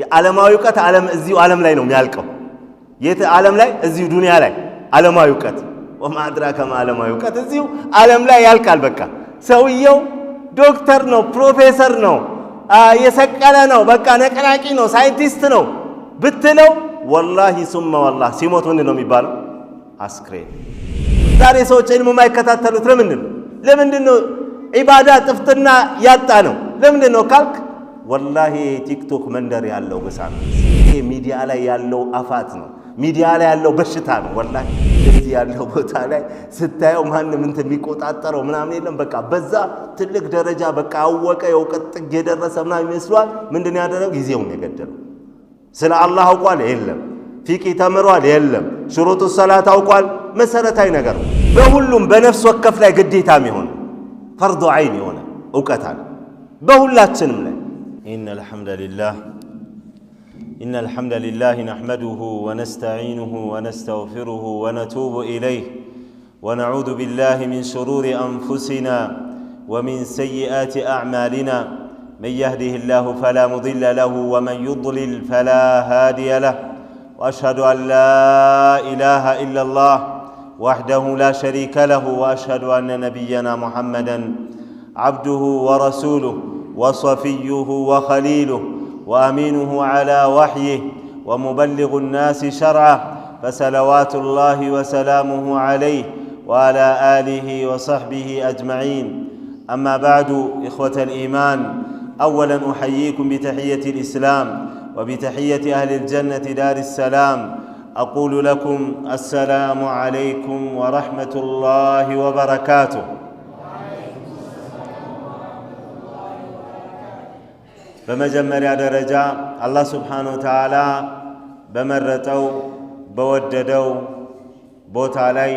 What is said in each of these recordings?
የዓለማዊ ዕውቀት እዚሁ ዓለም ላይ ነው የሚያልቀው የት ዓለም ላይ እዚሁ ዱንያ ላይ ዓለማዊ ዕውቀት وما أدراك ما ዓለማዊ ዕውቀት እዚሁ ዓለም ላይ ያልቃል በቃ ሰውየው ዶክተር ነው ፕሮፌሰር ነው የሰቀለ ነው በቃ ነቀናቂ ነው ሳይንቲስት ነው ብትለው ወላሂ ثم والله ሲሞት ምን ነው የሚባለው አስክሬን ዛሬ ሰዎች ዒልም የማይከታተሉት ለምንድን ነው ኢባዳ ጥፍትና ያጣ ነው ለምንድን ነው ካልክ ወላሂ ቲክቶክ መንደር ያለው በሳም ይሄ ሚዲያ ላይ ያለው አፋት ነው ሚዲያ ላይ ያለው በሽታ ነው ወላሂ እዚህ ያለው ቦታ ላይ ስታየው ማንም እንት የሚቆጣጠረው ምናምን የለም በቃ በዛ ትልቅ ደረጃ በቃ አወቀ የውቀት ጥግ የደረሰ ምናምን ይመስላል ምንድነው ያደረገው ጊዜውን የገደለው ስለ አላህ አውቋል የለም ፊቂ ተምሯል የለም ሽሩጡ ሰላት አውቋል መሰረታዊ ነገር በሁሉም በነፍስ ወከፍ ላይ ግዴታ የሚሆን ፈርዱ ዐይን የሆነ ዕውቀት አለ በሁላችንም ላይ إن الحمد لله نحمده ونستعينه ونستغفره ونتوب إليه ونعوذ بالله من شرور أنفسنا ومن سيئات أعمالنا من يهده الله فلا مضل له ومن يضلل فلا هادي له وأشهد أن لا إله إلا الله وحده لا شريك له وأشهد أن نبينا محمدًا عبده ورسوله وصفيه وخليله وأمينه على وحيه ومبلغ الناس شرعه فصلوات الله وسلامه عليه وعلى آله وصحبه أجمعين أما بعد إخوة الإيمان أولاً أحييكم بتحية الإسلام وبتحية أهل الجنة دار السلام أقول لكم السلام عليكم ورحمة الله وبركاته በመጀመሪያ ደረጃ አላህ Subhanahu Wa Ta'ala በመረጠው በወደደው ቦታ ላይ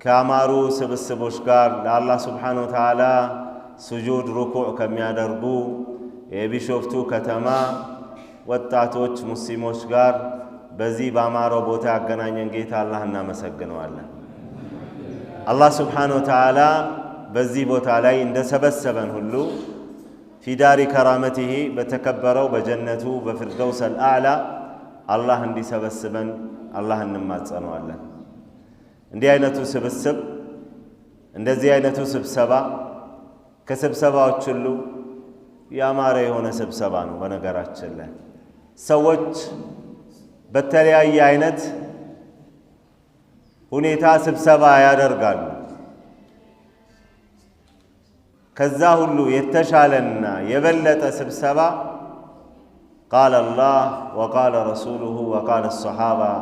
ከአማሩ ስብስቦች ጋር ለአላህ Subhanahu Wa Ta'ala ስጁድ ሩኩዕ ከሚያደርጉ የቢሾፍቱ ከተማ ወጣቶች ሙስሊሞች ጋር በዚህ በአማራው ቦታ ያገናኘን ጌታ አላህ እናመሰግነዋለን አላህ Subhanahu Wa Ta'ala በዚህ ቦታ ላይ እንደሰበሰበን ሁሉ في دار كرامته بتكبروا بجنته بفردوس الأعلى الله اندي سبسبن الله እንማጸነው አለን እንዲህ አይነቱ ስብስብ እንደዚህ አይነቱ ስብሰባ ከስብሰባዎች ሁሉ ያማረ የሆነ ስብሰባ ነው በነገራችን ላይ ሰዎች በተለያየ አይነት ሁኔታ ስብሰባ ያደርጋሉ ከዛ ሁሉ የተሻለና የበለጠ ስብሰባ قال الله وقال رسوله وقال الصحابة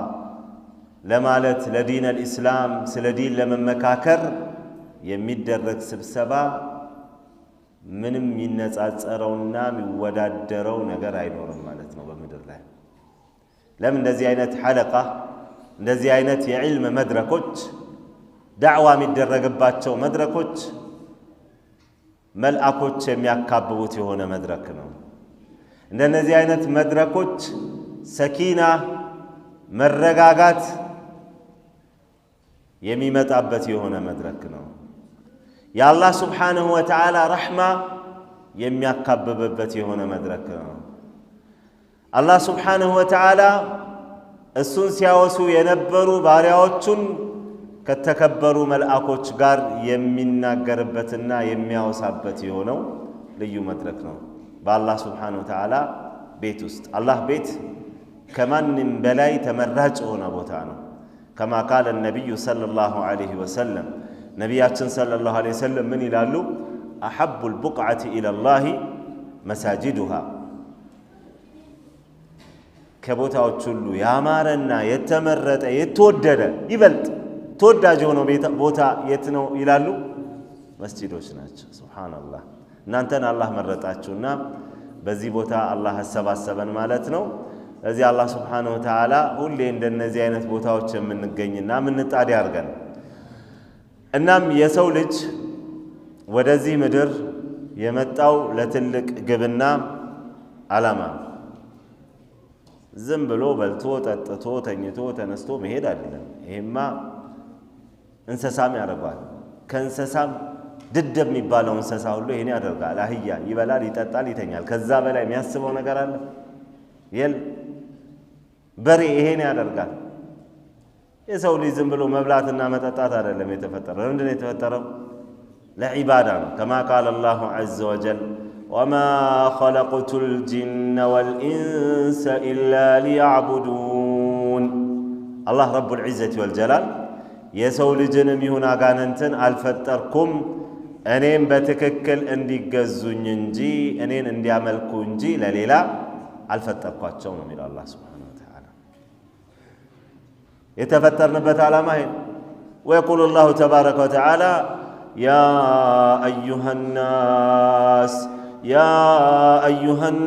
ለማለት ለዲን الإسلام ስለ ዲን ለመመካከር የሚደረግ ስብሰባ ምንም ይነጻጸረውና የሚወዳደረው ነገር አይኖርም ማለት ነው በመድር ላይ ለምን እንደዚህ አይነት ሐለቃ እንደዚህ አይነት የዕልም መድረኮች ዳዕዋ የሚደረግባቸው መድረኮች መልአኮች የሚያካብቡት የሆነ መድረክ ነው እንደነዚህ አይነት መድረኮች ሰኪና መረጋጋት የሚመጣበት የሆነ መድረክ ነው የአላህ Subhanahu Wa Ta'ala ረህማ የሚያካብብበት የሆነ መድረክ ነው አላህ Subhanahu Wa Ta'ala እሱን ሲያወሱ የነበሩ ባሪያዎቹን ከተከበሩ መልአኮች ጋር የሚናገርበትና የሚያወሳበት የሆነው ልዩ መድረክ ነው በአላህ Subhanahu Wa Ta'ala ቤት ውስጥ አላህ ቤት ከማንም በላይ ተመራጭ የሆነ ቦታ ነው كما قال النبي صلى الله عليه وسلم ነቢያችን صلى الله عليه وسلم ምን ይላሉ أحب البقعة إلى الله مساجدها ከቦታዎች ሁሉ ያማረና የተመረጠ የተወደደ ይበልጥ ተወዳጅ ሆኖ ቦታ የት ነው ይላሉ መስጂዶች ናቸው ሱብሃንአላህ እናንተን አላህ መረጣችሁና በዚህ ቦታ አላህ አሰባሰበን ማለት ነው እዚህ አላህ Subhanahu Wa Ta'ala ሁሌ እንደነዚህ አይነት ቦታዎች የምንገኝና ምንጣድ ያርገን እናም የሰው ልጅ ወደዚህ ምድር የመጣው ለትልቅ ግብና ዓላማ ዝም ብሎ በልቶ ጠጥቶ ተኝቶ ተነስቶ መሄድ አይደለም ይሄማ እንሰሳም ያደርጋል ከእንሰሳም ድደብ የሚባለው እንሰሳ ሁሉ ይሄን ያደርጋል አህያ ይበላል ይጠጣል ይተኛል ከዛ በላይ የሚያስበው ነገር አለ በሬ ይሄን ያደርጋል። የሰው ልጅ ዝም ብሎ መብላትና መጠጣት አይደለም የተፈጠረው። ምንድነው የተፈጠረው? ለዒባዳ ነው። ከማ ቃለ አላሁ ዐዘ ወጀል ወማ ኸለቅቱል ጂነ ወልኢንሰ ኢላ ሊያዕቡዱን። አላህ ረቡል ዒዘቲ ወልጀላል የሰው ልጅንም ይሁን አጋንንትን አልፈጠርኩም እኔም በትክክል እንዲገዙኝ እንጂ እኔን እንዲያመልኩ እንጂ ለሌላ አልፈጠርኳቸው ነው የሚለው አላህ ሱብሓነሁ ወተዓላ። የተፈጠርንበት ዓላማ ይሄ። ወየቁሉ አላሁ ተባረከ ወተዓላ ያ አዩሃ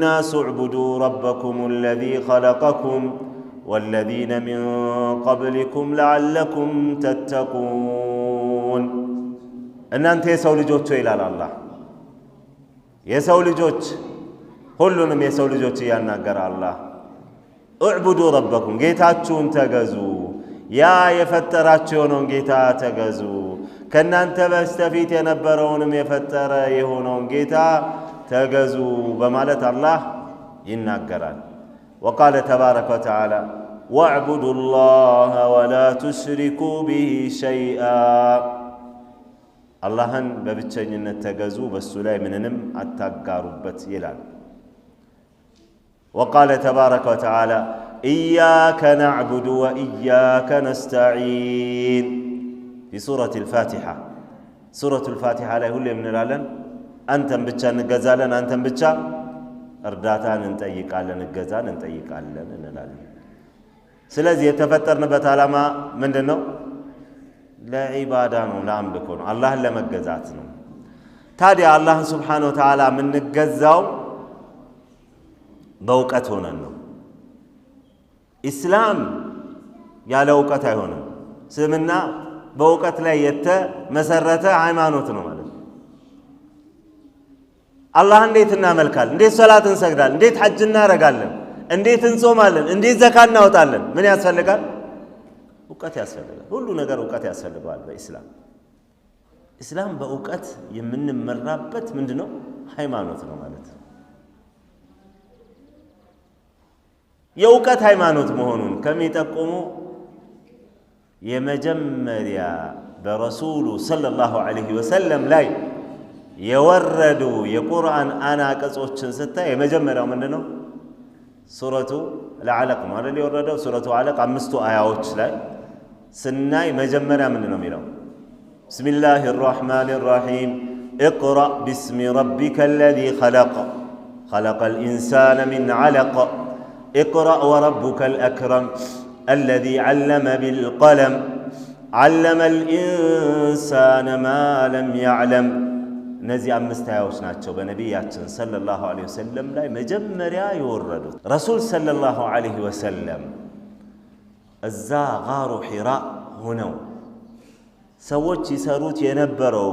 ናስ እዕቡዱ ረበኩም አለዚ ኸለቀኩም ወለዚነ ሚን ቀብሊኩም ለዓለኩም ተተቁን። እናንተ የሰው ልጆች ይላል አላህ። የሰው ልጆች ሁሉንም የሰው ልጆች እያናገረ አላህ እዕቡዱ ረበኩም ጌታችሁን ተገዙ፣ ያ የፈጠራችሁ የሆነውን ጌታ ተገዙ፣ ከእናንተ በስተፊት የነበረውንም የፈጠረ የሆነውን ጌታ ተገዙ በማለት አላህ ይናገራል። ወቃለ ተባረከ ወተዓላ ወዕቡዱ ላህ ወላ ቱሽሪኩ ቢሂ ሸይአ። አላህን በብቸኝነት ተገዙ፣ በሱ ላይ ምንንም አታጋሩበት ይላል። ወቃለ ተባረከ ወተዓላ ኢያከ ነዕቡዱ ወኢያከ ነስተዒን ፊ ሱረቲል ፋቲሓ። ሱረቱል ፋቲሓ ላይ ሁሌ እንላለን አንተን ብቻ እንገዛለን፣ አንተን ብቻ እርዳታን እንጠይቃለን፣ እገዛን እንጠይቃለን እንላለን። ስለዚህ የተፈጠርንበት ዓላማ ምንድን ነው? ለዒባዳ ነው፣ ለአምልኮ ነው፣ አላህን ለመገዛት ነው። ታዲያ አላህን ስብሓነሁ ወተዓላ የምንገዛው በእውቀት ሆነን ነው። ኢስላም ያለ እውቀት አይሆንም። እስልምና በእውቀት ላይ የተመሰረተ ሃይማኖት ነው ማለት ነው። አላህ እንዴት እናመልካለን? እንዴት ሰላት እንሰግዳለን? እንዴት ሐጅ እናደርጋለን? እንዴት እንጾማለን? እንዴት ዘካ እናወጣለን? ምን ያስፈልጋል? እውቀት ያስፈልጋል። ሁሉ ነገር እውቀት ያስፈልገዋል በኢስላም። ኢስላም በእውቀት የምንመራበት ምንድነው? ሃይማኖት ነው ማለት ነው። የእውቀት ሃይማኖት መሆኑን ከሚጠቁሙ የመጀመሪያ በረሱሉ ሰለላሁ ዐለይሂ ወሰለም ላይ የወረዱ የቁርአን አናቀጾችን ስታይ የመጀመሪያው ምንድነው? ሱረቱ አልዓለቅ ነው አይደል? የወረደው ሱረቱ አልዓለቅ 5 አያዎች ላይ ስናይ መጀመሪያ ምንድነው የሚለው? ቢስሚላሂ ራህማኒ ራሂም اقرأ باسم ربك الذي خلق خلق الإنسان من علق اقرأ وربك الأكرم الذي علم بالقلم علم الإنسان ما لم يعلم. እነዚህ 5 አያዎች ናቸው በነቢያችን ሰለላሁ ዐለይሂ ወሰለም ላይ መጀመሪያ የወረዱት። ረሱል ሰለላሁ ዐለይሂ ወሰለም እዛ ጋሩ ሒራ ሆነው ሰዎች ይሰሩት የነበረው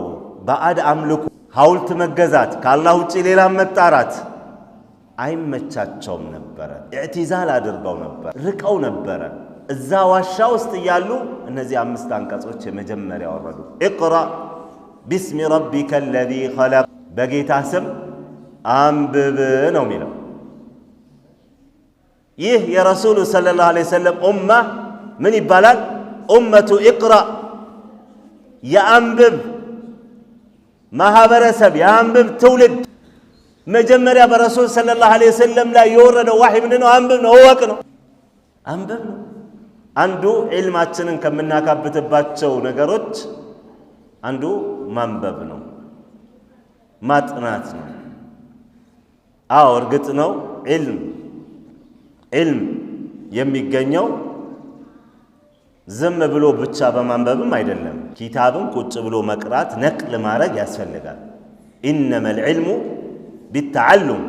ባዕድ አምልኮ፣ ሐውልት መገዛት፣ ከአላህ ውጪ ሌላ መጣራት አይመቻቸውም ነበረ። ኢዕቲዛል አድርገው ነበር፣ ርቀው ነበረ። እዛ ዋሻ ውስጥ እያሉ እነዚህ 5 አንቀጾች የመጀመሪያ ወረዱ። اقرأ باسم ربك الذي خلق በጌታ ስም አንብብ ነው የሚለው። ይህ የረሱሉ ሰለላሁ ዐለይሂ ወሰለም ኡማ ምን ይባላል? ኡመቱ ኢቅራ፣ የአንብብ ማህበረሰብ፣ የአንብብ ትውልድ። መጀመሪያ በረሱል ሰለላሁ ዐለይሂ ወሰለም ላይ የወረደው ዋህይ ምንድነው? አንብብ ነው፣ እወቅ ነው፣ አንብብ ነው። አንዱ ዒልማችንን ከምናካብትባቸው ነገሮች አንዱ ማንበብ ነው፣ ማጥናት ነው። አዎ እርግጥ ነው ዒልም የሚገኘው ዝም ብሎ ብቻ በማንበብም አይደለም። ኪታብን ቁጭ ብሎ መቅራት፣ ነቅል ማድረግ ያስፈልጋል። ኢነመል ዒልሙ ቢተዓሉም፣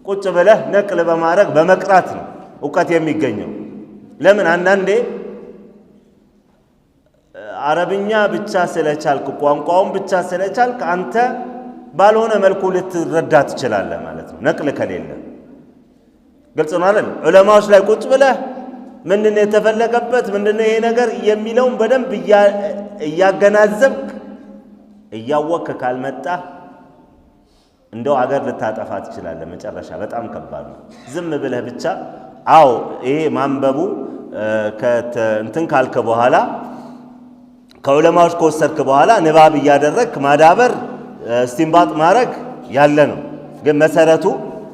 ቁጭ ብለህ ነቅል በማድረግ በመቅራት ነው እውቀት የሚገኘው። ለምን አንዳንዴ አረብኛ ብቻ ስለቻልክ፣ ቋንቋውን ብቻ ስለቻልክ አንተ ባልሆነ መልኩ ልትረዳ ትችላለህ ማለት ነው፣ ነቅል ከሌለ። ግልጽ ነው አይደል? ዑለማዎች ላይ ቁጭ ብለህ ምንድነው የተፈለገበት፣ ምንድነው ይሄ ነገር የሚለውን በደንብ እያገናዘብክ እያወቅክ ካልመጣ እንደው አገር ልታጠፋ ትችላለህ። መጨረሻ በጣም ከባድ ነው። ዝም ብለህ ብቻ አዎ ይሄ ማንበቡ እንትን ካልክ በኋላ ከዑለማዎች ከወሰድክ በኋላ ንባብ እያደረግክ ማዳበር እስቲንባጥ ማድረግ ያለ ነው። ግን መሰረቱ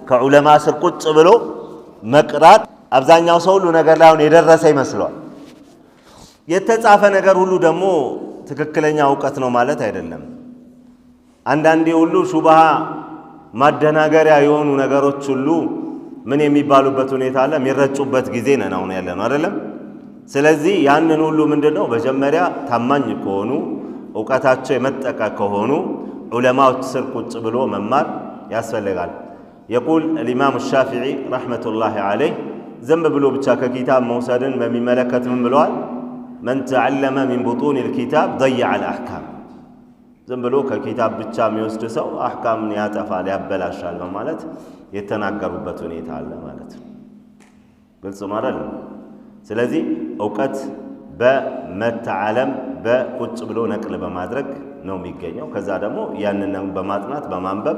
ከዑለማ ስር ቁጭ ብሎ መቅራት። አብዛኛው ሰው ሁሉ ነገር ላይ አሁን የደረሰ ይመስለዋል። የተጻፈ ነገር ሁሉ ደግሞ ትክክለኛ እውቀት ነው ማለት አይደለም። አንዳንዴ ሁሉ ሹብሃ ማደናገሪያ የሆኑ ነገሮች ሁሉ ምን የሚባሉበት ሁኔታ አለ፣ የሚረጩበት ጊዜ ነን አሁን ያለ ነው አይደለም። ስለዚህ ያንን ሁሉ ምንድነው መጀመሪያ ታማኝ ከሆኑ እውቀታቸው የመጠቀ ከሆኑ ዑለማዎች ስር ቁጭ ብሎ መማር ያስፈልጋል። يقول الإمام الشافعي رحمة الله عليه ዝም ብሎ ብቻ ከኪታብ መውሰድን በሚመለከት ምን ብለዋል? من تعلم من بطون الكتاب ضيع الأحكام። ዝም ብሎ ከኪታብ ብቻ የሚወስድ ሰው አህካምን ያጠፋል ያበላሻል በማለት የተናገሩበት ሁኔታ አለ ማለት ነው። ግልጽ ነው አይደል? ስለዚህ እውቀት በመተዓለም በቁጭ ብሎ ነቅል በማድረግ ነው የሚገኘው። ከዛ ደግሞ ያንን በማጥናት በማንበብ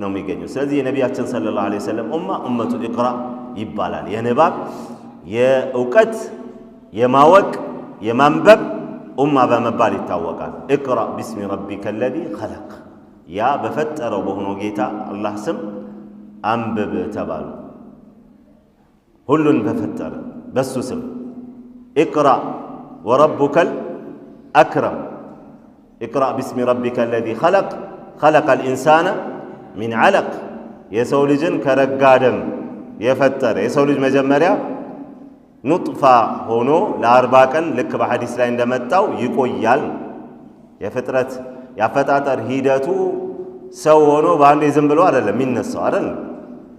ነው የሚገኘው። ስለዚህ የነቢያችን ሰለላሁ ዐለይሂ ወሰለም ኡማ ኡመቱ ኢቅራ ይባላል። የንባብ የእውቀት የማወቅ የማንበብ ኡማ በመባል ይታወቃል። ኢቅራ ቢስሚ ረቢከ አለዚ ኸለቅ፣ ያ በፈጠረው በሆነው ጌታ አላህ ስም አንብብ ተባሉ። ሁሉን በፈጠረ በሱ ስም ኢቅራ ወረቡከል አክረም። ኢቅራ ቢስሚ ረቢከ አለዚ ኸለቅ ኸለቀል ኢንሳነ ሚን ዐለቅ፣ የሰው ልጅን ከረጋ ደም የፈጠረ። የሰው ልጅ መጀመሪያ ኑጥፋ ሆኖ ለ40 ቀን ልክ በሐዲስ ላይ እንደመጣው ይቆያል። የፍጥረት ያፈጣጠር ሂደቱ ሰው ሆኖ በአንዴ ዝም ብሎ አይደለም የሚነሳው አይደል።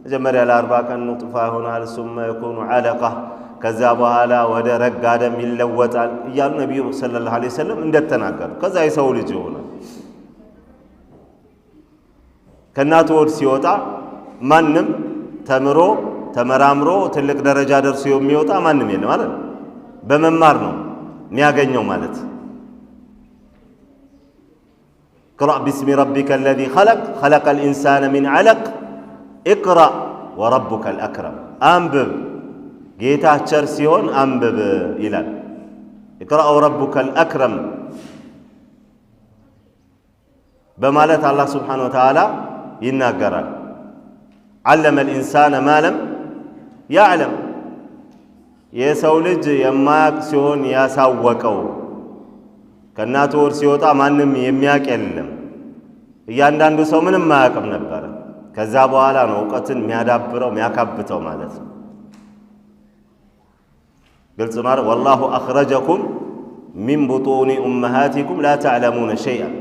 መጀመሪያ ለ40 ቀን ኑጥፋ ይሆናል፣ ثم يكون علقة፣ ከዛ በኋላ ወደ ረጋ ደም ይለወጣል እያሉ ነብዩ ሰለላሁ ዐለይሂ ወሰለም እንደተናገሩ ከዛ የሰው ልጅ ይሆናል። ከእናቱ ሆድ ሲወጣ ማንም ተምሮ ተመራምሮ ትልቅ ደረጃ ደርሶ የሚወጣ ማንም የለም ማለት ነው። በመማር ነው የሚያገኘው ማለት። اقرأ باسم ربك الذي خلق خلق الإنسان من علق اقرأ وربك الأكرم، አንብብ ጌታ ቸር ሲሆን አንብብ ይላል። اقرأ وربك الأكرم በማለት አላህ Subhanahu Wa Ta'ala ይናገራል። علم الإنسان ما لم ያዕለም፣ የሰው ልጅ የማያውቅ ሲሆን ያሳወቀው። ከእናቱ ሆድ ሲወጣ ማንም የሚያውቅ የለም። እያንዳንዱ ሰው ምንም አያውቅም ነበር። ከዛ በኋላ ነው እውቀትን የሚያዳብረው የሚያካብተው ማለት ነው። ግልጽ ነው። ወላሁ አኽረጀኩም ሚን ቡጡኒ ኡመሃቲኩም ላ ተዕለሙነ ሸይአን፣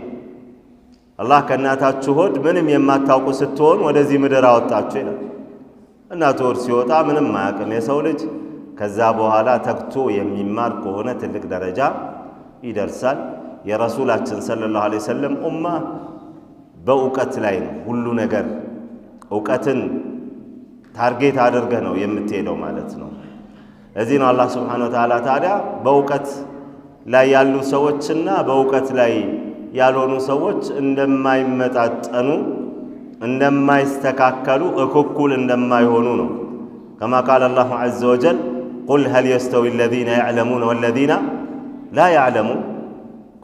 አላህ ከእናታችሁ ሆድ ምንም የማታውቁ ስትሆን ወደዚህ ምድር አወጣችሁ ይላል። እናቱ ሆድ ሲወጣ ምንም አያውቅም የሰው ልጅ። ከዛ በኋላ ተግቶ የሚማር ከሆነ ትልቅ ደረጃ ይደርሳል። የረሱላችን ሰለላሁ ዐለይሂ ወሰለም ኡማ በእውቀት ላይ ነው ሁሉ ነገር። እውቀትን ታርጌት አድርገህ ነው የምትሄደው ማለት ነው። ለዚህ ነው አላህ Subhanahu Wa Ta'ala ታዲያ በእውቀት ላይ ያሉ ሰዎችና በእውቀት ላይ ያልሆኑ ሰዎች እንደማይመጣጠኑ እንደማይስተካከሉ እኩል እንደማይሆኑ ነው። كما قال الله عز وجل قل هل يستوي الذين يعلمون والذين لا يعلمون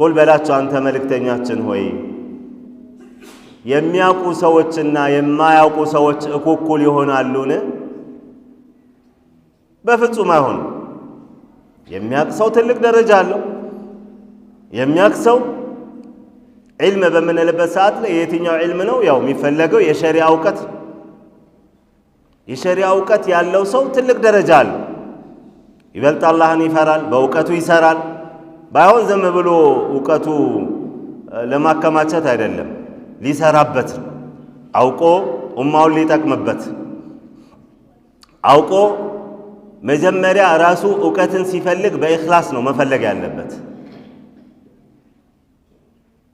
قل በላቸው አንተ መልእክተኛችን ሆይ የሚያውቁ ሰዎችና የማያውቁ ሰዎች እኩል ይሆናሉን? በፍጹም አይሆንም። የሚያውቅ ሰው ትልቅ ደረጃ አለው። የሚያውቅ ሰው ዒልም በምንልበት ሰዓት ላይ የትኛው ዒልም ነው? ያው የሚፈለገው የሸሪዓ እውቀት። የሸሪዓ እውቀት ያለው ሰው ትልቅ ደረጃ አለው። ይበልጥ አላህን ይፈራል፣ በእውቀቱ ይሰራል። ባይሆን ዝም ብሎ እውቀቱ ለማከማቸት አይደለም፣ ሊሰራበት አውቆ ኡማውን ሊጠቅምበት አውቆ መጀመሪያ ራሱ እውቀትን ሲፈልግ በኢኽላስ ነው መፈለግ ያለበት።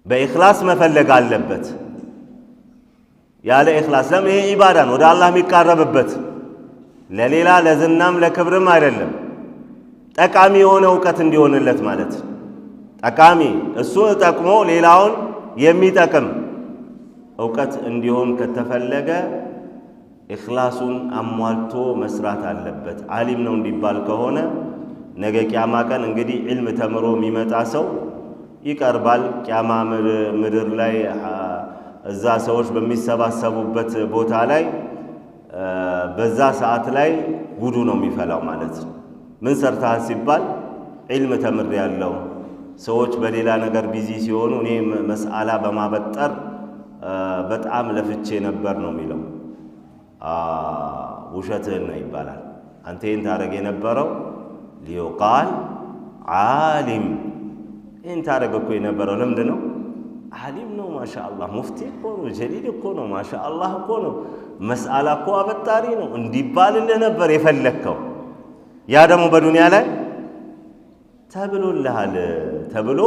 በኢኽላስ መፈለግ አለበት። ያለ ኢኽላስ ለምን? ይሄ ኢባዳ ነው፣ ወደ አላህ የሚቃረብበት ለሌላ ለዝናም ለክብርም አይደለም። ጠቃሚ የሆነ እውቀት እንዲሆንለት ማለት ጠቃሚ እሱ ጠቅሞ ሌላውን የሚጠቅም እውቀት እንዲሆን ከተፈለገ ኢኽላሱን አሟልቶ መስራት አለበት። ዓሊም ነው እንዲባል ከሆነ ነገ ቂያማ ቀን እንግዲህ ዒልም ተምሮ የሚመጣ ሰው ይቀርባል። ቂያማ ምድር ላይ እዛ ሰዎች በሚሰባሰቡበት ቦታ ላይ በዛ ሰዓት ላይ ጉዱ ነው የሚፈላው ማለት ነው። ምን ሰርተሃል ሲባል ዒልም ተምሬያለሁ፣ ሰዎች በሌላ ነገር ቢዚ ሲሆኑ እኔ መስአላ በማበጠር በጣም ለፍቼ ነበር ነው የሚለው። ውሸትህን ነው ይባላል። አንተ ይህን ታደርግ የነበረው ሊዩቃል ዓሊም፣ ይህን ታደርግ እኮ የነበረው ለምንድን ነው? ዓሊም ነው ማሻአላህ፣ ሙፍቲ እኮ ነው፣ ጀሊል እኮ ነው፣ ማሻአላህ እኮ ነው፣ መስአላ እኮ አበጣሪ ነው እንዲባልልህ ነበር የፈለግከው። ያ ደግሞ በዱንያ ላይ ተብሎልሃል ተብሎ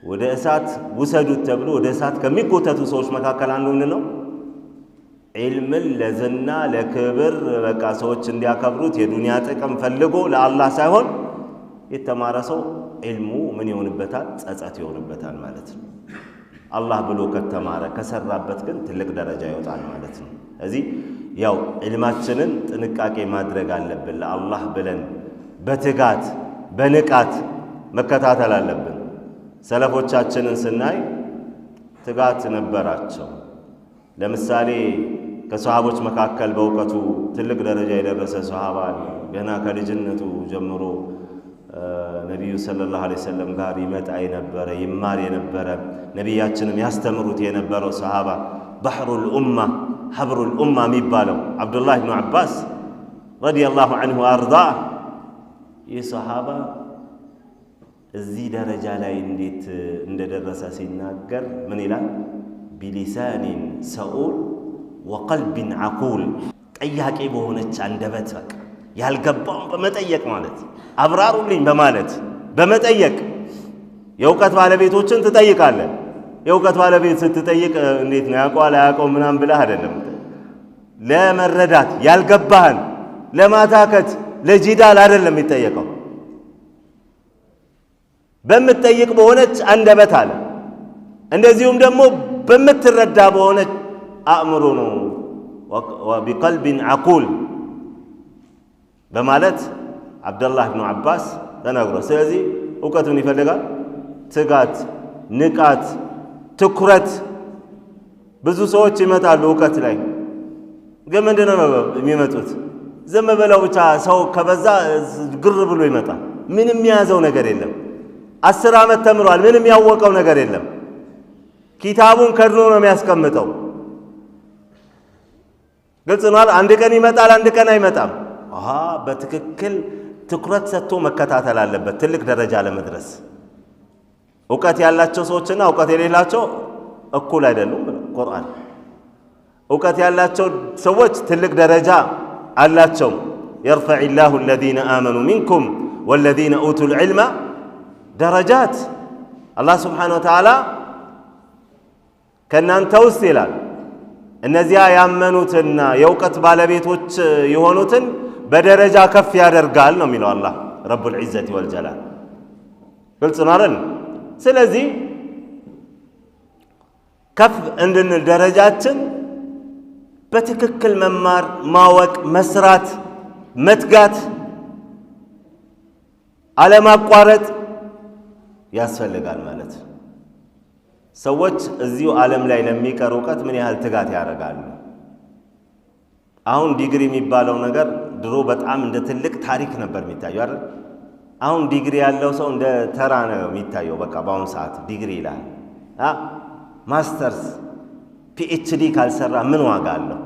ወደ እሳት ውሰዱት ተብሎ ወደ እሳት ከሚጎተቱ ሰዎች መካከል አንዱ ምንድን ነው? ዒልምን ለዝና ለክብር በቃ ሰዎች እንዲያከብሩት የዱንያ ጥቅም ፈልጎ ለአላህ ሳይሆን የተማረ ሰው ዒልሙ ምን ይሆንበታል? ጸጸት ይሆንበታል ማለት ነው። አላህ ብሎ ከተማረ ከሰራበት ግን ትልቅ ደረጃ ይወጣል ማለት ነው። እዚህ ያው ዒልማችንን ጥንቃቄ ማድረግ አለብን። ለአላህ ብለን በትጋት በንቃት መከታተል አለብን። ሰለፎቻችንን ስናይ ትጋት ነበራቸው። ለምሳሌ ከሰሃቦች መካከል በእውቀቱ ትልቅ ደረጃ የደረሰ ሰሃባ ገና ከልጅነቱ ጀምሮ ነቢዩ ሰለላሁ ዐለይሂ ወሰለም ጋር ይመጣ የነበረ ይማር የነበረ ነቢያችንም ያስተምሩት የነበረው ሰሃባ ባህሩል ኡማ ሐብሩል ኡማ የሚባለው አብዱላህ ብኑ አባስ ረዲየላሁ ዐንሁ አርዳ። ይህ ሰሃባ እዚህ ደረጃ ላይ እንዴት እንደደረሰ ሲናገር ምን ይላል? ቢሊሳኒን ሰኡል ወቀልቢን ዓቁል፣ ጠያቂ በሆነች አንደበት በቃ ያልገባውን በመጠየቅ ማለት አብራሩልኝ በማለት በመጠየቅ የእውቀት ባለቤቶችን ትጠይቃለህ። የእውቀት ባለቤት ስትጠይቅ እንዴት ነው ያውቀዋል አያውቀውም ምናምን ብለህ አይደለም። ለመረዳት ያልገባህን ለማታከት ለጂዳል አይደለም የሚጠየቀው። በምትጠይቅ በሆነች አንደበት አለ። እንደዚሁም ደግሞ በምትረዳ በሆነች አእምሮ ነው። ወቢቀልቢን ዓቁል በማለት አብደላህ ብኑ አባስ ተናግሮ። ስለዚህ እውቀቱን ይፈልጋል ትጋት፣ ንቃት፣ ትኩረት። ብዙ ሰዎች ይመጣሉ እውቀት ላይ ግን ምንድነው የሚመጡት? ዝም ብለው ብቻ ሰው ከበዛ ግር ብሎ ይመጣል። ምንም የያዘው ነገር የለም። 10 ዓመት ተምሯል፣ ምንም ያወቀው ነገር የለም። ኪታቡን ከድኖ ነው የሚያስቀምጠው። ግልጽ ነው። አንድ ቀን ይመጣል፣ አንድ ቀን አይመጣም። በትክክል ትኩረት ሰጥቶ መከታተል አለበት ትልቅ ደረጃ ለመድረስ። እውቀት ያላቸው ሰዎችና እውቀት የሌላቸው እኩል አይደሉም ብለው ቁርአን። እውቀት ያላቸው ሰዎች ትልቅ ደረጃ አላቸው። የርፈዕ ላሁ አለዚነ አመኑ ሚንኩም ወለዚነ ኡቱል ዒልመ ደረጃት። አላህ ስብሓነሁ ወተዓላ ከእናንተ ውስጥ ይላል እነዚያ ያመኑትና የእውቀት ባለቤቶች የሆኑትን በደረጃ ከፍ ያደርጋል ነው የሚለው አላህ ረቡል ዒዘቲ ወልጀላል። ግልጽ ነው አይደል? ስለዚህ ከፍ እንድንል ደረጃችን በትክክል መማር፣ ማወቅ፣ መስራት፣ መትጋት፣ አለማቋረጥ ያስፈልጋል ማለት ነው። ሰዎች እዚሁ ዓለም ላይ ለሚቀር እውቀት ምን ያህል ትጋት ያደርጋሉ? አሁን ዲግሪ የሚባለው ነገር ድሮ በጣም እንደ ትልቅ ታሪክ ነበር የሚታየው አይደል? አሁን ዲግሪ ያለው ሰው እንደ ተራ ነው የሚታየው። በቃ በአሁኑ ሰዓት ዲግሪ ይላል። ማስተርስ ፒኤችዲ ካልሰራ ምን ዋጋ አለው?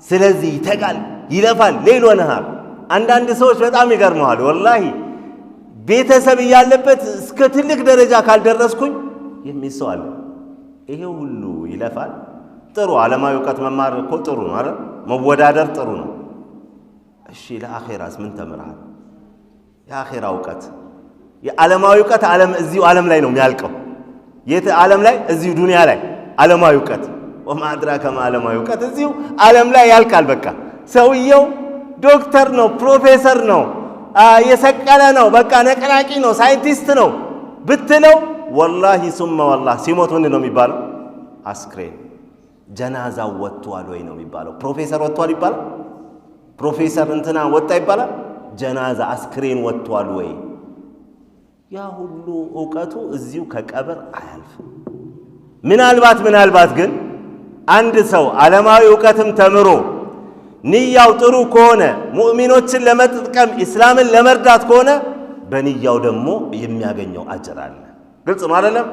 ስለዚህ ይተጋል፣ ይለፋል ሌሎ ነሃር። አንዳንድ ሰዎች በጣም ይገርመዋል ወላሂ። ቤተሰብ እያለበት እስከ ትልቅ ደረጃ ካልደረስኩኝ የሚል ሰው አለ። ይሄ ሁሉ ይለፋል። ጥሩ ዓለማዊ እውቀት መማር እኮ ጥሩ ነው አይደል? መወዳደር ጥሩ ነው። እሺ ለአኺራስ ምን ተምረሃል? የአኺራ እውቀት የዓለማዊ እውቀት እዚሁ ዓለም ላይ ነው የሚያልቀው። የት ዓለም ላይ? እዚሁ ዱንያ ላይ ዓለማዊ እውቀት። ወማ አድራከ ማ ዓለማዊ እውቀት እዚሁ ዓለም ላይ ያልቃል። በቃ ሰውየው ዶክተር ነው፣ ፕሮፌሰር ነው፣ የሰቀለ ነው፣ በቃ ነቅናቂ ነው፣ ሳይንቲስት ነው ብትለው ወላሂ ሱመ ወላሂ ሲሞት ምንድን ነው የሚባለው? አስክሬን ጀናዛው ወጥቷል ወይ ነው የሚባለው። ፕሮፌሰር ወጥቷል ይባላል። ፕሮፌሰር እንትና ወጣ ይባላል። ጀናዛ አስክሬን ወጥቷል ወይ? ያ ሁሉ ዕውቀቱ እዚሁ ከቀብር አያልፍም። ምናልባት ግን አንድ ሰው ዓለማዊ ዕውቀትም ተምሮ ንያው ጥሩ ከሆነ ሙእሚኖችን ለመጥቀም እስላምን ለመርዳት ከሆነ በንያው ደግሞ የሚያገኘው አጅር አለ። ግልጽ ነው አይደለም?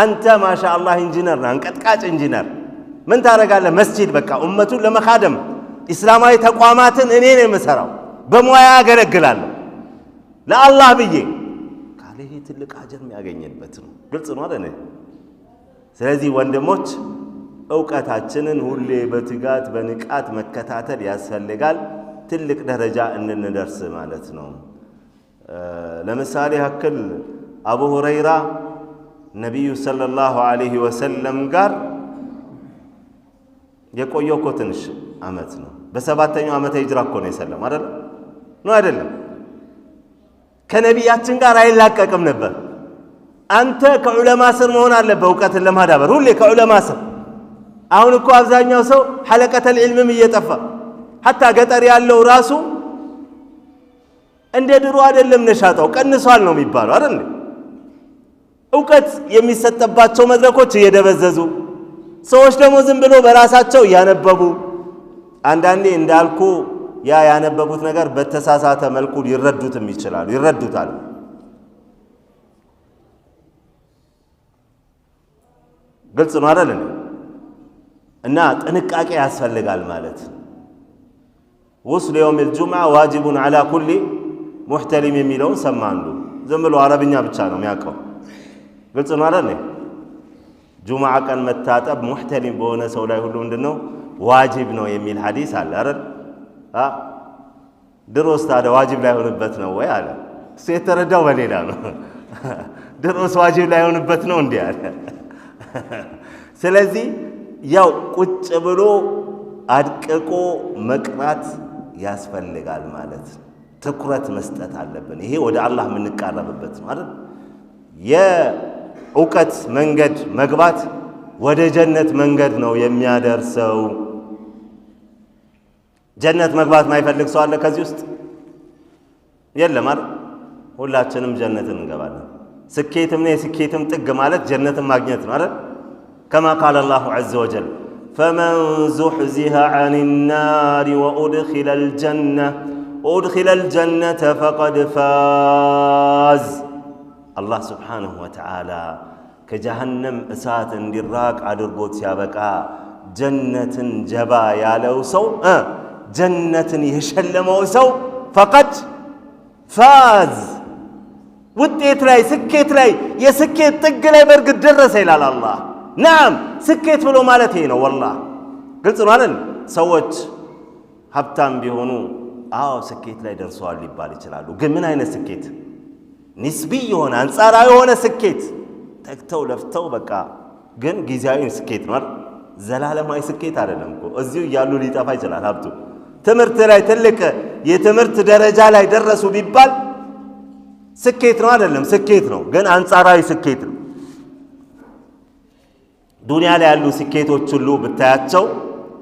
አንተ ማሻአላህ ኢንጂነር ነህ፣ አንቀጥቃጭ ኢንጂነር ምን ታደርጋለህ? መስጂድ በቃ ኡመቱን ለመኻደም እስላማዊ ተቋማትን እኔ ነኝ የምሰራው፣ በሙያ ያገለግላለሁ ለአላህ ብዬ ካለ ይሄ ትልቅ አጅር የሚያገኝበት ነው። ግልጽ ነው አይደል? ስለዚህ ወንድሞች ዕውቀታችንን ሁሌ በትጋት በንቃት መከታተል ያስፈልጋል። ትልቅ ደረጃ እንድንደርስ ማለት ነው። ለምሳሌ ያክል አቡ ሁረይራ ነቢዩ ሰለላሁ ዐለይሂ ወሰለም ጋር የቆየው እኮ ትንሽ ዓመት ነው። በሰባተኛው ዓመተ ሂጅራ እኮ ነው የሰለም አይደል? ነው አይደለም? ከነቢያችን ጋር አይላቀቅም ነበር። አንተ ከዑለማ ስር መሆን አለበት ዕውቀትን ለማዳበር ሁሌ ከዑለማ ስር። አሁን እኮ አብዛኛው ሰው ሐለቀተል ዒልምም እየጠፋ ሐታ ገጠር ያለው ራሱ እንደ ድሮ አይደለም፣ ነሻጣው ቀንሷል ነው የሚባለው አይደል? ዕውቀት የሚሰጥባቸው መድረኮች እየደበዘዙ ሰዎች ደግሞ ዝም ብሎ በራሳቸው እያነበቡ አንዳንዴ እንዳልኩ ያ ያነበቡት ነገር በተሳሳተ መልኩ ሊረዱትም ይችላሉ፣ ይረዱታል። ግልጽ ነው አይደል? እና ጥንቃቄ ያስፈልጋል ማለት ወስለ يوم الجمعة واجب على كل محتلم የሚለውን ሰማንዱ ዝም ብሎ አረብኛ ብቻ ነው የሚያውቀው። ግልጽ ነው አይደል? ጁምዓ ቀን መታጠብ ሙህተሊም በሆነ ሰው ላይ ሁሉ ምንድነው ዋጅብ ነው የሚል ሐዲስ አለ አይደል? ድሮስ ታዲያ ዋጅብ ላይ ሆነበት ነው ወይ አለ። እሱ የተረዳው በሌላ ነው። ድሮስ ዋጅብ ላይ ሆነበት ነው እንዴ አለ። ስለዚህ ያው ቁጭ ብሎ አድቅቆ መቅራት ያስፈልጋል ማለት ትኩረት መስጠት አለብን። ይሄ ወደ አላህ የምንቃረብበት ነው አይደል? የዕውቀት መንገድ መግባት ወደ ጀነት መንገድ ነው የሚያደርሰው። ጀነት መግባት ማይፈልግ ሰው አለ ከዚህ ውስጥ? የለም አይደል? ሁላችንም ጀነትን እንገባለን። ስኬትም ነው የስኬትም ጥግ ማለት ጀነትን ማግኘት ነው አይደል? كما قال الله عز وجل فمن زحزح عن النار وأدخل الجنة فقد فاز. الله سبحانه وتعالى كجهنم أسات اندراك عدرقوت سيابكا جنة جبا يالو سو جنة يشلمو سو فقد فاز. ውጤት ላይ ስኬት ላይ የስኬት ጥግ ላይ በርግጥ ደረሰ ይላል አላህ። ናም ስኬት ብሎ ማለት ይሄ ነው። ወላሂ ግልጽ ነው አይደል? ሰዎች ሀብታም ቢሆኑ አዎ ስኬት ላይ ደርሰዋል ሊባል ይችላሉ። ግን ምን አይነት ስኬት? ንስቢ የሆነ አንጻራዊ የሆነ ስኬት ተግተው ለፍተው በቃ ግን ጊዜያዊ ስኬት ነው አይደል? ዘላለማዊ ስኬት አይደለም እኮ። እዚሁ እያሉ ሊጠፋ ይችላል ሀብቱ። ትምህርት ላይ ትልቅ የትምህርት ደረጃ ላይ ደረሱ ቢባል ስኬት ነው አይደለም? ስኬት ነው ግን አንጻራዊ ስኬት ነው። ዱንያ ላይ ያሉ ስኬቶች ሁሉ ብታያቸው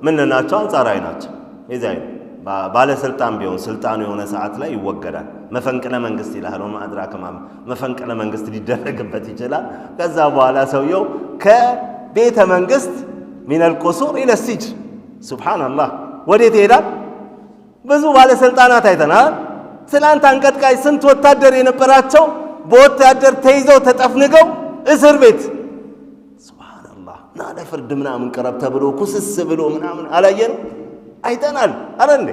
ምን ናቸው? አንጻራዊ ናቸው። ይዛይ ባለስልጣን ቢሆን ስልጣኑ የሆነ ሰዓት ላይ ይወገዳል። መፈንቅለ መንግስት ይላል ወማ አድራከ ማ መፈንቅለ መንግስት ሊደረግበት ይችላል። ከዛ በኋላ ሰውየው ከቤተ መንግስት ሚነል ቁሱር ኢለ ሲጅ ሱብሃንአላህ ወዴት ይሄዳል? ብዙ ባለስልጣናት አይተናል። ትናንት አንቀጥቃይ ስንት ወታደር የነበራቸው በወታደር ተይዘው ተጠፍንገው እስር ቤት ሱብሃንአላህ ና ለፍርድ ምናምን ቀረብ ተብሎ ኩስስ ብሎ ምናምን አላየን አይተናል። አረ እንዴ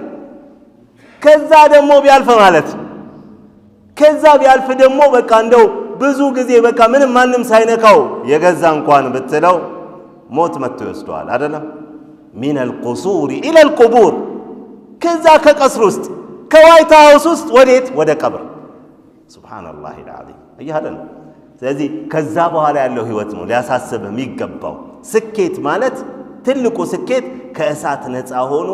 ከዛ ደግሞ ቢያልፍ ማለት ከዛ ቢያልፍ ደግሞ በቃ እንደው ብዙ ጊዜ በቃ ምንም ማንም ሳይነካው የገዛ እንኳን ብትለው ሞት መጥቶ ይወስደዋል አይደለም? ሚነል ቁሱሪ ኢለል ቁቡር ከዛ ከቀስር ውስጥ ከዋይት ሃውስ ውስጥ ወዴት? ወደ ቀብር። ሱብሃንአላህ አልዓዚም እያለን። ስለዚህ ከዛ በኋላ ያለው ህይወት ነው ሊያሳስብ የሚገባው። ስኬት ማለት ትልቁ ስኬት ከእሳት ነፃ ሆኖ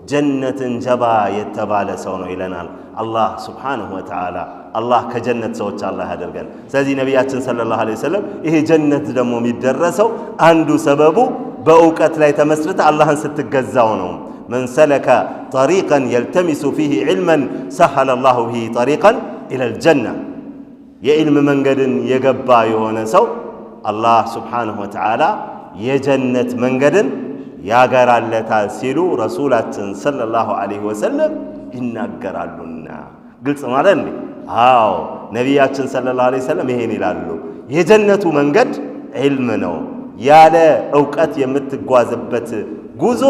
ጀነትን ጀባ የተባለ ሰው ነው ይለናል አላህ ሱብሓነሁ ወተዓላ። አላህ ከጀነት ሰዎች አላህ ያደርገን። ስለዚህ ነቢያችን ሰለላሁ ዐለይሂ ወሰለም ይሄ ጀነት ደግሞ የሚደረሰው አንዱ ሰበቡ በእውቀት ላይ ተመስርተ አላህን ስትገዛው ነው። መን ሰለከ ጠሪቀን የልተሚሱ ፊህ ዒልመን ሰሐለ ላሁ ቢሂ ጠሪቀን ኢለል ጀና። የዒልም መንገድን የገባ የሆነ ሰው አላህ ሱብሓነሁ ወተዓላ የጀነት መንገድን ያገራለታል ሲሉ ረሱላችን ሰለላሁ ዐለይሂ ወሰለም ይናገራሉና ግልጽ ማለት እንዴ? አዎ ነቢያችን ሰለላሁ ዐለይሂ ወሰለም ይሄን ይላሉ። የጀነቱ መንገድ ዒልም ነው። ያለ ዕውቀት የምትጓዝበት ጉዞ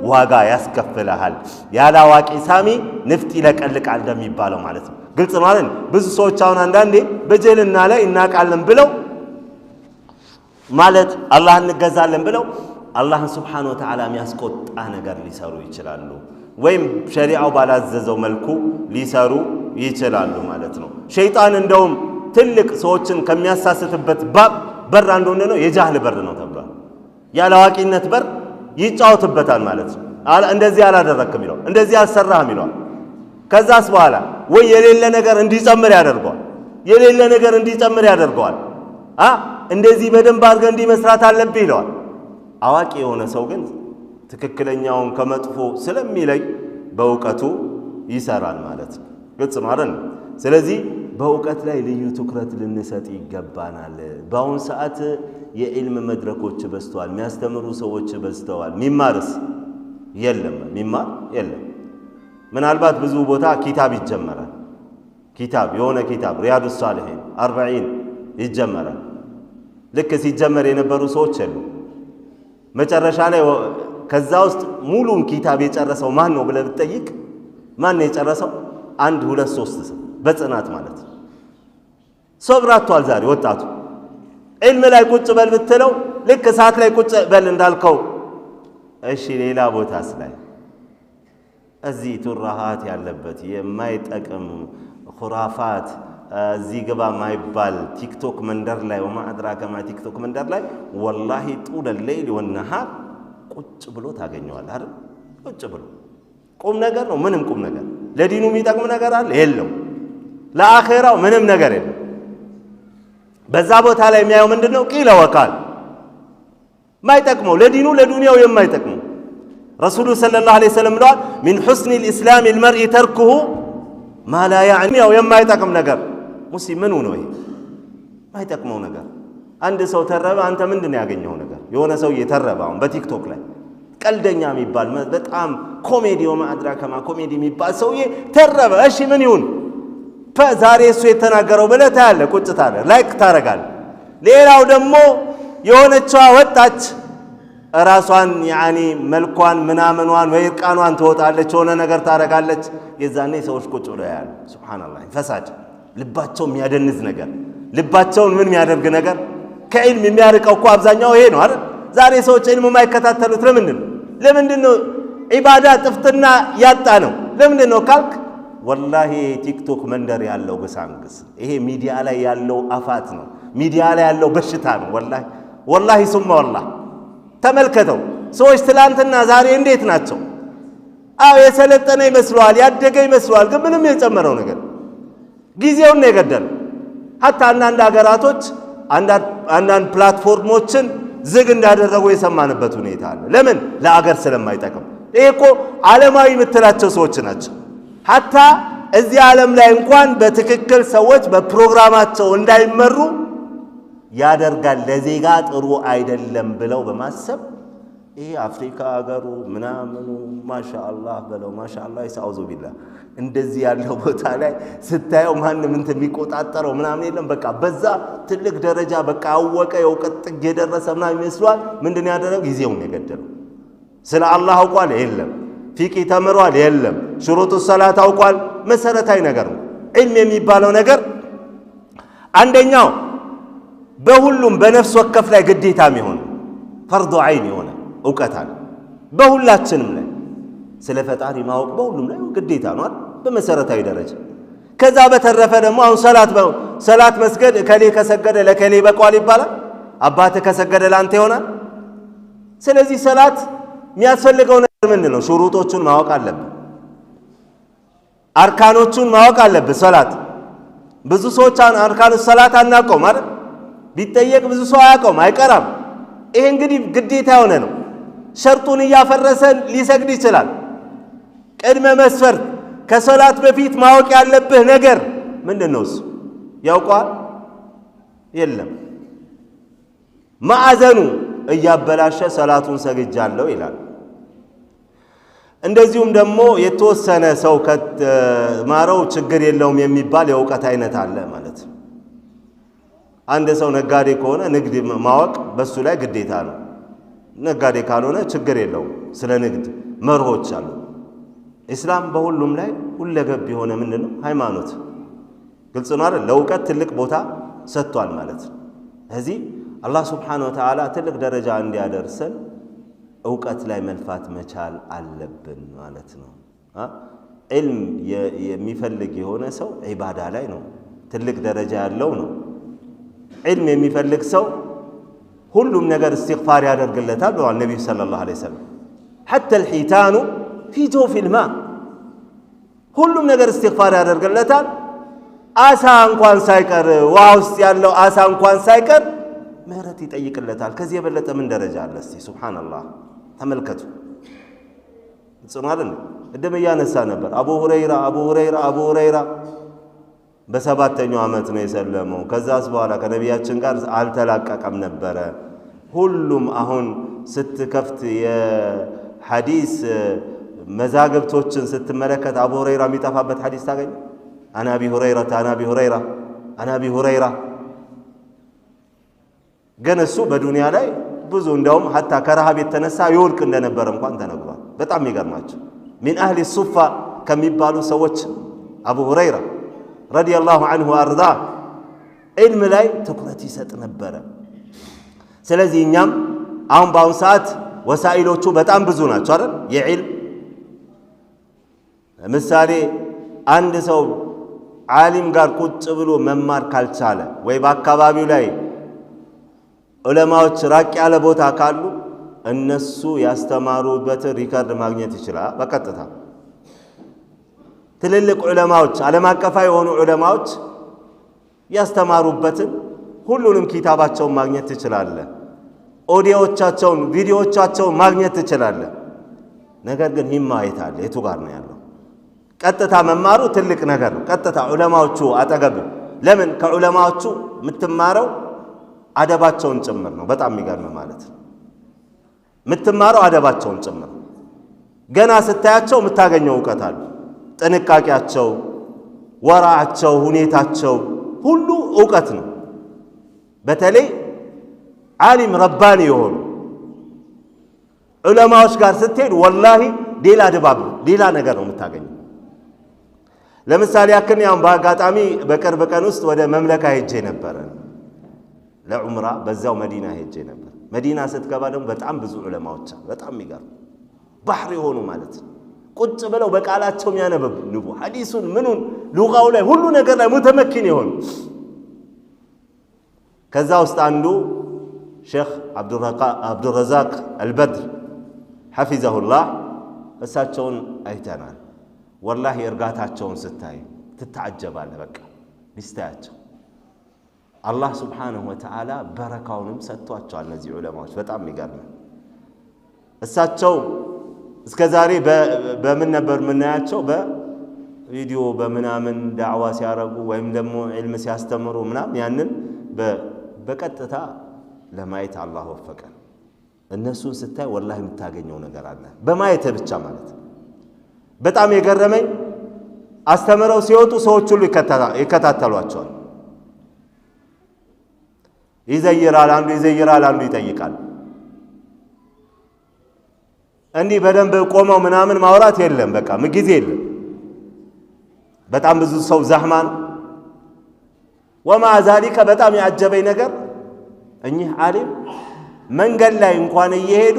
ዋጋ ያስከፍልሃል። ያለ አዋቂ ሳሚ ንፍጥ ይለቀልቃል እንደሚባለው ማለት ነው። ግልጽ ማለት ነው። ብዙ ሰዎች አሁን አንዳንዴ በጀልና ላይ እናቃለን ብለው ማለት አላህ እንገዛለን ብለው አላህን ሱብሓነሁ ወተዓላ የሚያስቆጣ ነገር ሊሰሩ ይችላሉ፣ ወይም ሸሪዓው ባላዘዘው መልኩ ሊሰሩ ይችላሉ ማለት ነው። ሸይጣን እንደውም ትልቅ ሰዎችን ከሚያሳስትበት በር አንዱ ነው የጃህል በር ነው ተብሏል። ያለ አዋቂነት በር ይጫወትበታል ማለት ነው። እንደዚህ አላደረክም ይለው፣ እንደዚህ አልሰራህም ይለው። ከዛስ በኋላ ወይ የሌለ ነገር እንዲጨምር ያደርገዋል፣ የሌለ ነገር እንዲጨምር ያደርገዋል። እንደዚህ በደንብ አድርገህ እንዲህ መስራት አለብህ ይለዋል። አዋቂ የሆነ ሰው ግን ትክክለኛውን ከመጥፎ ስለሚለይ በእውቀቱ ይሰራል ማለት ነው። ግልጽ ማለት ነው። ስለዚህ በእውቀት ላይ ልዩ ትኩረት ልንሰጥ ይገባናል። በአሁን ሰዓት የዕልም መድረኮች በዝተዋል፣ የሚያስተምሩ ሰዎች በዝተዋል። ሚማርስ የለም፣ ሚማር የለም። ምናልባት ብዙ ቦታ ኪታብ ይጀመራል። ኪታብ የሆነ ኪታብ ሪያዱ ሳሊሒን 40 ይጀመራል። ልክ ሲጀመር የነበሩ ሰዎች የሉ። መጨረሻ ላይ ከዛ ውስጥ ሙሉን ኪታብ የጨረሰው ማን ነው ብለህ ብትጠይቅ ማን ነው የጨረሰው? 1 2 3 ሰው በጽናት ማለት ነው። ሶብራቷል። ዛሬ ወጣቱ ዕልም ላይ ቁጭ በል ብትለው ልክ ሰዓት ላይ ቁጭ በል እንዳልከው እሺ፣ ሌላ ቦታስ ላይ እዚህ ቱራሃት ያለበት የማይጠቅም ኹራፋት እዚህ ግባ ማይባል ቲክቶክ መንደር ላይ ወማ አድራከማ ቲክቶክ መንደር ላይ ወላሂ ጡለ ሌይል ወነሃር ቁጭ ብሎ ታገኘዋል አይደል? ቁጭ ብሎ ቁም ነገር ነው። ምንም ቁም ነገር ለዲኑ የሚጠቅም ነገር አለ የለው። ለአኺራው ምንም ነገር የለም። በዛ ቦታ ላይ የሚያየው ምንድነው? ቂለ ወቃል ማይጠቅመው ለዲኑ ለዱንያው የማይጠቅመው። ረሱሉ ሰለላሁ ዐለይሂ ወሰለም ብለዋል፣ ሚን ሑስኒ ልእስላም ልመርኢ ተርኩሁ ማ ላ ያዕኒ። የማይጠቅም ነገር ሙስሊም ምኑ ነው? ይሄ ማይጠቅመው ነገር። አንድ ሰው ተረበ፣ አንተ ምንድነው ያገኘው ነገር? የሆነ ሰው እየተረበ አሁን በቲክቶክ ላይ ቀልደኛ የሚባል በጣም ኮሜዲ ወማድራ ከማ ኮሜዲ የሚባል ሰውዬ ተረበ። እሺ ምን ይሁን? ዛሬ እሱ የተናገረው ብለህ ታያለህ፣ ቁጭ ታረጋለህ፣ ላይክ ታረጋለህ። ሌላው ደግሞ የሆነችዋ ወጣች ራሷን ያኒ መልኳን ምናምኗን ወይ እርቃኗን ትወጣለች፣ የሆነ ነገር ታረጋለች። የዛኔ ሰዎች ቁጭ ብለው ያያሉ። ሱብሃንአላህ ፈሳድ፣ ልባቸው የሚያደንዝ ነገር፣ ልባቸውን ምን የሚያደርግ ነገር። ከዕልም የሚያርቀው እኮ አብዛኛው ይሄ ነው አይደል? ዛሬ ሰዎች ዕልም የማይከታተሉት ለምንድን ነው? ዒባዳ ጥፍትና ያጣ ነው። ለምንድን ነው ካልክ ወላሂ ቲክቶክ መንደር ያለው ግሳንግስ፣ ይሄ ሚዲያ ላይ ያለው አፋት ነው። ሚዲያ ላይ ያለው በሽታ ነው። ወላሂ ሱማ ወላሂ ተመልከተው። ሰዎች ትላንትና ዛሬ እንዴት ናቸው? አዎ የሰለጠነ ይመስለዋል፣ ያደገ ይመስለዋል፣ ግን ምንም የጨመረው ነገር ጊዜውን ነው የገደለው። ሐታ አንዳንድ ሀገራቶች አንዳንድ ፕላትፎርሞችን ዝግ እንዳደረጉ የሰማንበት ሁኔታ አለ። ለምን? ለአገር ስለማይጠቅም። ይሄ እኮ ዓለማዊ የምትላቸው ሰዎች ናቸው። ሐታ እዚህ ዓለም ላይ እንኳን በትክክል ሰዎች በፕሮግራማቸው እንዳይመሩ ያደርጋል። ለዜጋ ጥሩ አይደለም ብለው በማሰብ ይሄ አፍሪካ ሀገሩ ምናምኑ ማሻአላህ በለው ማሻአላህ ይሳውዙ ቢላ እንደዚህ ያለው ቦታ ላይ ስታየው ማንም እንትን የሚቆጣጠረው ምናምን የለም። በቃ በዛ ትልቅ ደረጃ በቃ አወቀ የእውቀት ጥግ የደረሰ ምናምን ይመስሏል። ምንድን ያደረገው? ጊዜውን የገደለው። ስለ አላህ አውቋል? የለም። ፊቂ ተምሯል? የለም። ሽሩጡ ሰላት አውቋል? መሰረታዊ ነገር ነው። ዕልም የሚባለው ነገር አንደኛው በሁሉም በነፍስ ወከፍ ላይ ግዴታ የሚሆን ፈርዱ ዐይን የሆነ እውቀት አለ በሁላችንም ላይ። ስለ ፈጣሪ ማወቅ በሁሉም ላይ ግዴታ ነው በመሰረታዊ ደረጃ። ከዛ በተረፈ ደግሞ አሁን ሰላት መስገድ ከሌ ከሰገደ ለከሌ በቋል ይባላል። አባትህ ከሰገደ ላንተ ይሆናል። ስለዚህ ሰላት የሚያስፈልገው ምንድነው? ሹሩጦቹን ማወቅ አለብህ። አርካኖቹን ማወቅ አለብህ። ሶላት ብዙ ሰዎች አርካኑ ሶላት አናውቀውም አይደል? ቢጠየቅ ብዙ ሰው አያውቀውም፣ አይቀራም። ይሄ እንግዲህ ግዴታ የሆነ ነው። ሸርጡን እያፈረሰ ሊሰግድ ይችላል። ቅድመ መስፈርት ከሶላት በፊት ማወቅ ያለብህ ነገር ምንድነው? እሱ ያውቀዋል? የለም። ማዕዘኑ እያበላሸ ሰላቱን ሰግጃለሁ ይላል። እንደዚሁም ደግሞ የተወሰነ ሰው ከተማረው ችግር የለውም የሚባል የእውቀት አይነት አለ ማለት ነው። አንድ ሰው ነጋዴ ከሆነ ንግድ ማወቅ በሱ ላይ ግዴታ ነው። ነጋዴ ካልሆነ ችግር የለውም። ስለ ንግድ መርሆች አሉ። ኢስላም በሁሉም ላይ ሁለገብ የሆነ ምንድነው? ሃይማኖት ግልጽ ነው አይደል? ለእውቀት ትልቅ ቦታ ሰጥቷል ማለት ነው። ስለዚህ አላህ Subhanahu Wa Ta'ala ትልቅ ደረጃ እንዲያደርሰን እውቀት ላይ መልፋት መቻል አለብን ማለት ነው። ዒልም የሚፈልግ የሆነ ሰው ዒባዳ ላይ ነው ትልቅ ደረጃ ያለው ነው። ዒልም የሚፈልግ ሰው ሁሉም ነገር እስትግፋር ያደርግለታል ብለዋል ነብዩ ሰለላሁ ዐለይሂ ወሰለም። حتى الحيتان في جوف الماء ሁሉም ነገር እስትግፋር ያደርግለታል። አሳ እንኳን ሳይቀር ውሃ ውስጥ ያለው አሳ እንኳን ሳይቀር ምህረት ይጠይቅለታል። ከዚህ የበለጠ ምን ደረጃ አለ? እስቲ ሱብሃንአላህ ተመልከቱ። ጽናልን እንደም ያነሳ ነበር አቡ ሁረይራ በሰባተኛው ዓመት ነው የሰለመው። ከዛስ በኋላ ከነቢያችን ጋር አልተላቀቀም ነበረ። ሁሉም አሁን ስትከፍት የሐዲስ መዛግብቶችን ስትመለከት አቡ ሁረይራ የሚጠፋበት ሐዲስ ታገኝ። አና አቢ ሁረይራ ግን እሱ በዱንያ ላይ ብዙ እንደውም ሐታ ከረሃብ የተነሳ ይወድቅ እንደነበረ እንኳን ተነግሯል። በጣም ይገርማችሁ ሚን አህሊ ሱፋ ከሚባሉ ሰዎች አቡ ሁረይራ ረዲየላሁ ዐንሁ አርዳ ዒልም ላይ ትኩረት ይሰጥ ነበረ። ስለዚህ እኛም አሁን በአሁን ሰዓት ወሳኢሎቹ በጣም ብዙ ናቸው አይደል? የዒልም ለምሳሌ አንድ ሰው ዓሊም ጋር ቁጭ ብሎ መማር ካልቻለ ወይ በአካባቢው ላይ ዑለማዎች ራቅ ያለ ቦታ ካሉ እነሱ ያስተማሩበት ሪከርድ ማግኘት ይችላል በቀጥታ። ትልልቅ ዑለማዎች ዓለም አቀፋዊ የሆኑ ዑለማዎች ያስተማሩበትን ሁሉንም ኪታባቸውን ማግኘት ትችላለህ። ኦዲዮዎቻቸውን ቪዲዮዎቻቸውን ማግኘት ትችላለህ። ነገር ግን ሂማ የታለ? የቱ ጋር ነው ያለው? ቀጥታ መማሩ ትልቅ ነገር ነው። ቀጥታ ዑለማዎቹ አጠገብ። ለምን? ከዑለማዎቹ የምትማረው አደባቸውን ጭምር ነው። በጣም የሚገርም ማለት ነው። የምትማረው አደባቸውን ጭምር ነው። ገና ስታያቸው የምታገኘው እውቀት አለ። ጥንቃቄያቸው፣ ወራቸው፣ ሁኔታቸው ሁሉ እውቀት ነው። በተለይ ዓሊም ረባኒ የሆኑ ዑለማዎች ጋር ስትሄድ ወላሂ ሌላ ድባብ ሌላ ነገር ነው የምታገኘው። ለምሳሌ ያክል ያው በአጋጣሚ በቅርብ ቀን ውስጥ ወደ መምለካ ሄጄ ነበር ለዑምራ። በዛው መዲና ሄጄ ነበር። መዲና ስትገባ ደግሞ በጣም ብዙ ዑለማዎች በጣም የሚገርም ባህር የሆኑ ማለት ነው። ቁጭ ብለው በቃላቸው የሚያነብቡ ሐዲሱን ምኑን ሉጋው ላይ ሁሉ ነገር ላይ ሙተመኪን የሆኑ ከዛ ውስጥ አንዱ ሼኽ አብዱረዛቅ አልበድር ሐፊዘሁላህ እሳቸውን አይተናል። ወላሂ እርጋታቸውን ስታይ ትታጀባለህ። በቃ ሚስታያቸው አላህ Subhanahu Wa Ta'ala በረካውንም ሰጥቷቸዋል እነዚህ ዑለማዎች። በጣም የሚገርም እሳቸው እስከዛሬ በምን ነበር የምናያቸው? በቪዲዮ በምናምን ዳዕዋ ሲያረጉ ወይም ደግሞ ዒልም ሲያስተምሩ ምናምን ያንን በቀጥታ ለማየት አላህ ወፈቀን። እነሱን ስታይ ወላሂ የምታገኘው ነገር አለ በማየት ብቻ ማለት። በጣም የገረመኝ አስተምረው ሲወጡ ሰዎች ሁሉ ይከታተሏቸዋል። ይዘይራል፣ አንዱ ይዘይራል፣ አንዱ ይጠይቃል። እንዲህ በደንብ ቆመው ምናምን ማውራት የለም። በቃ ጊዜ የለም። በጣም ብዙ ሰው ዛህማን ወማ ዛሊከ በጣም ያጀበኝ ነገር እኚህ ዓሊም መንገድ ላይ እንኳን እየሄዱ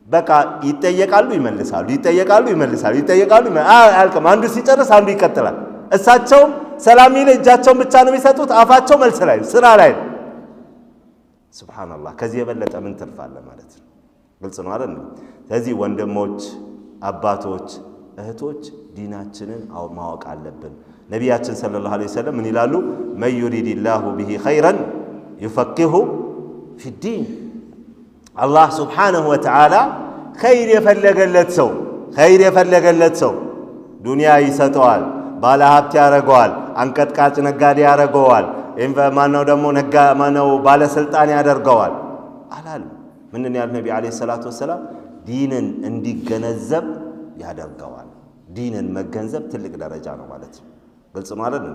በቃ ይጠየቃሉ፣ ይመልሳሉ፣ ይጠየቃሉ፣ ይመልሳሉ፣ ይጠየቃሉ። አልከም አንዱ ሲጨርስ አንዱ ይቀጥላል። እሳቸውም ሰላም ይለ እጃቸውን ብቻ ነው የሚሰጡት። አፋቸው መልስ ላይ ስራ ላይ ሱብሃንአላህ። ከዚህ የበለጠ ምን ትርፋለ ማለት ነው? ግልጽ ነው አይደል? ስለዚህ ወንድሞች፣ አባቶች፣ እህቶች ዲናችንን ማወቅ አለብን። ነቢያችን ሰለላሁ ዐለይሂ ወሰለም ምን ይላሉ? መን ዩሪድላሁ ቢሂ ኸይረን ዩፈቂሁ ፊዲን። አላህ ሱብሓነሁ ወተዓላ ኸይር የፈለገለት ሰው ዱንያ ይሰጠዋል፣ ባለ ሀብት ያደርገዋል፣ አንቀጥቃጭ ነጋዴ ያደርገዋል፣ ማነው ደግሞ ባለስልጣን ያደርገዋል አላለም። ምንን ያል ነቢ ዓለይሂ ሰላቱ ወሰላም ዲንን እንዲገነዘብ ያደርገዋል። ዲንን መገንዘብ ትልቅ ደረጃ ነው ማለት ነው። ግልጽ ነው አይደል?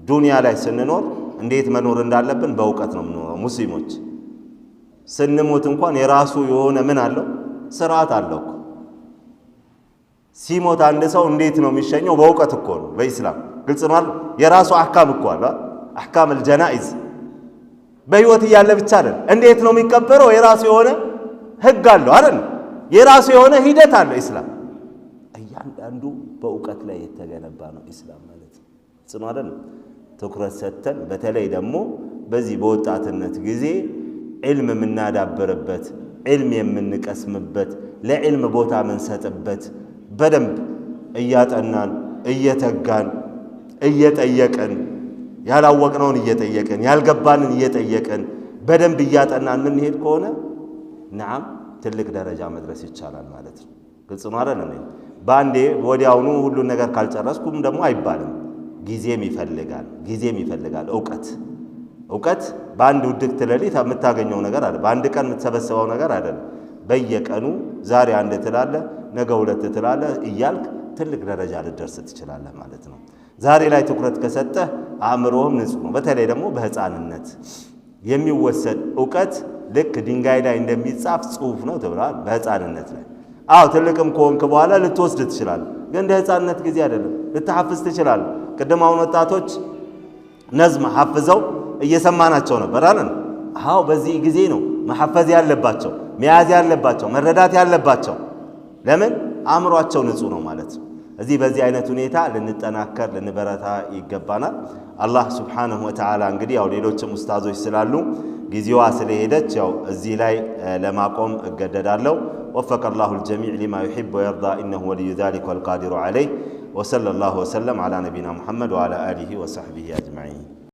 ዱንያ ላይ ስንኖር እንዴት መኖር እንዳለብን በእውቀት ነው የምንኖረው። ሙስሊሞች ስንሞት እንኳን የራሱ የሆነ ምን አለው? ስርዓት አለው እኮ። ሲሞት አንድ ሰው እንዴት ነው የሚሸኘው? በእውቀት እኮ ነው በኢስላም። ግልጽ ነው አይደል? የራሱ አህካም እኮ አለ። አህካም አልጀናኢዝ በህይወት እያለ ብቻ አይደል። እንዴት ነው የሚቀበረው? የራሱ የሆነ ህግ አለው አይደል? የራሱ የሆነ ሂደት አለው ኢስላም። እያንዳንዱ በእውቀት ላይ የተገነባ ነው ኢስላም ማለት ነው። ጽኑ አይደል? ትኩረት ሰጥተን በተለይ ደግሞ በዚህ በወጣትነት ጊዜ ዒልም የምናዳብርበት፣ ዒልም የምንቀስምበት፣ ለዒልም ቦታ የምንሰጥበት፣ በደንብ እያጠናን እየተጋን እየጠየቅን ያላወቅነውን እየጠየቅን ያልገባንን እየጠየቅን በደንብ እያጠናን የምንሄድ ከሆነ ነዓም ትልቅ ደረጃ መድረስ ይቻላል ማለት ነው። ግልጽ ነው አይደል? በአንዴ ወዲያውኑ ሁሉን ነገር ካልጨረስኩም ደግሞ አይባልም። ጊዜም ይፈልጋል። እውቀት በአንድ ውድቅት ሌሊት የምታገኘው ነገር አይደል። በአንድ ቀን የምትሰበሰበው ነገር አይደል። በየቀኑ ዛሬ አንድ ትላለህ፣ ነገ ሁለት ትላለህ እያልክ ትልቅ ደረጃ ልደርስ ትችላለህ ማለት ነው። ዛሬ ላይ ትኩረት ከሰጠህ አእምሮህም ንጹህ ነው። በተለይ ደግሞ በህፃንነት የሚወሰድ እውቀት ልክ ድንጋይ ላይ እንደሚጻፍ ጽሑፍ ነው ተብሏል። በህፃንነት ላይ ትልቅም ከሆንክ በኋላ ልትወስድ ትችላለህ። ግን እንደ ህፃንነት ጊዜ አይደለም። ልትሐፍዝ ትችላለህ። ቅድም አሁን ወጣቶች ነዝም ሐፍዘው እየሰማናቸው ነበር አይደል? በዚህ ጊዜ ነው መሐፈዝ ያለባቸው፣ መያዝ ያለባቸው፣ መረዳት ያለባቸው። ለምን? አእምሯቸው ንጹህ ነው ማለት ነው። በዚህ አይነት ሁኔታ ልንጠናከር ልንበረታ ይገባናል። አላህ ሱብሓነሁ ወተዓላ እንግዲህ ሌሎችም ኡስታዞች ስላሉ ጊዜዋ ስለሄደች እዚህ ላይ ለማቆም እገደዳለሁ። وفق الله الجميع لما يحب ويرضى إنه ولي ذلك والقادر عليه وصلى الله وسلم على نبينا محمد وعلى آله وصحبه أجمعين.